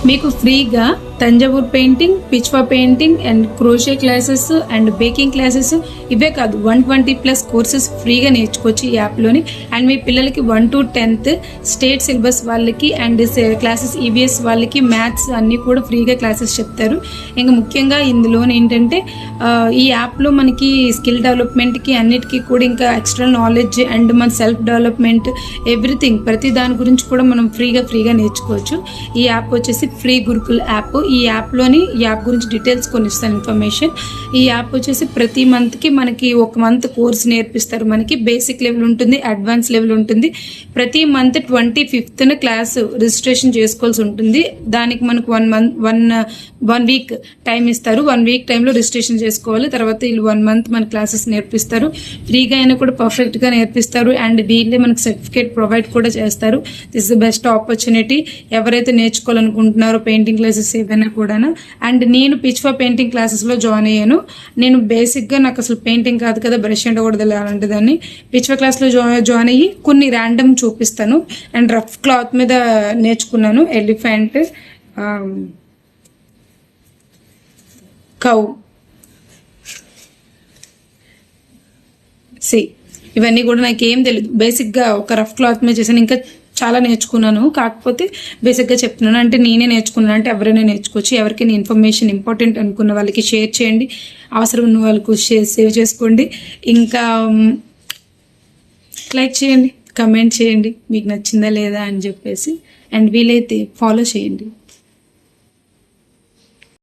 మీకు ఫ్రీగా Thanjavur painting, pichwai painting and crochet classes and baking classes, ఇవే కాదు 120+ కోర్సెస్ ఫ్రీగా నేర్చుకోవచ్చు ఈ యాప్లోని. అండ్ మీ పిల్లలకి 1 to 10th స్టేట్ సిలబస్ వాళ్ళకి అండ్ క్లాసెస్ ఈవీఎస్ వాళ్ళకి మ్యాథ్స్ అన్నీ కూడా ఫ్రీగా క్లాసెస్ చెప్తారు. ఇంకా ముఖ్యంగా ఇందులో ఏంటంటే ఈ యాప్లో మనకి స్కిల్ డెవలప్మెంట్కి అన్నిటికీ కూడా ఇంకా ఎక్స్ట్రా నాలెడ్జ్ అండ్ మన సెల్ఫ్ డెవలప్మెంట్ ఎవ్రీథింగ్ ప్రతి దాని గురించి కూడా మనం ఫ్రీగా నేర్చుకోవచ్చు. ఈ యాప్ వచ్చేసి ఫ్రీ గురుకుల్ యాప్. ఈ యాప్ గురించి డీటెయిల్స్ కొన్ని ఇస్తాను ఇన్ఫర్మేషన్. ఈ యాప్ వచ్చేసి ప్రతి మంత్కి మనకి 1 month కోర్స్ నేర్పిస్తారు. మనకి బేసిక్ లెవెల్ ఉంటుంది, అడ్వాన్స్ లెవెల్ ఉంటుంది. ప్రతి మంత్ 25th క్లాస్ రిజిస్ట్రేషన్ చేసుకోవాల్సి ఉంటుంది. దానికి మనకు 1 week టైం ఇస్తారు. 1 week టైంలో రిజిస్ట్రేషన్ చేసుకోవాలి. తర్వాత వీళ్ళు 1 month మన క్లాసెస్ నేర్పిస్తారు. ఫ్రీగా అయినా కూడా పర్ఫెక్ట్గా నేర్పిస్తారు. అండ్ వీళ్ళే మనకు సర్టిఫికేట్ ప్రొవైడ్ కూడా చేస్తారు. దిస్ ద బెస్ట్ ఆపర్చునిటీ ఎవరైతే నేర్చుకోవాలనుకుంటున్నారో పెయింటింగ్ క్లాసెస్ ఏవైనా కూడా. అండ్ నేను పిచ్వా పెయింటింగ్ క్లాసెస్లో జాయిన్ అయ్యాను. నేను బేసిక్గా నాకు అసలు పెయింటింగ్ కాదు కదా, బ్రష్ ఉండకూడదు అలాంటిదాన్ని. పిచ్వా క్లాస్లో జాయిన్ అయ్యి కొన్ని ర్యాండమ్ చూపిస్తాను. అండ్ రఫ్ క్లాత్ మీద నేర్చుకున్నాను. ఎలిఫెంట్, కౌ, ఇవన్నీ కూడా నాకు ఏం తెలియదు. బేసిక్గా ఒక రఫ్ క్లాత్ మీద చేశాను. ఇంకా చాలా నేర్చుకున్నాను, కాకపోతే బేసిక్గా చెప్తున్నాను. అంటే నేనే నేర్చుకున్నాను అంటే ఎవరైనా నేర్చుకోవచ్చు. ఎవరికైనా ఇన్ఫర్మేషన్ ఇంపార్టెంట్ అనుకున్న వాళ్ళకి షేర్ చేయండి, అవసరం ఉన్న వాళ్ళకు సేవ్ చేసుకోండి, ఇంకా లైక్ చేయండి, కమెంట్ చేయండి మీకు నచ్చిందా లేదా అని చెప్పేసి. అండ్ వీలైతే ఫాలో చేయండి.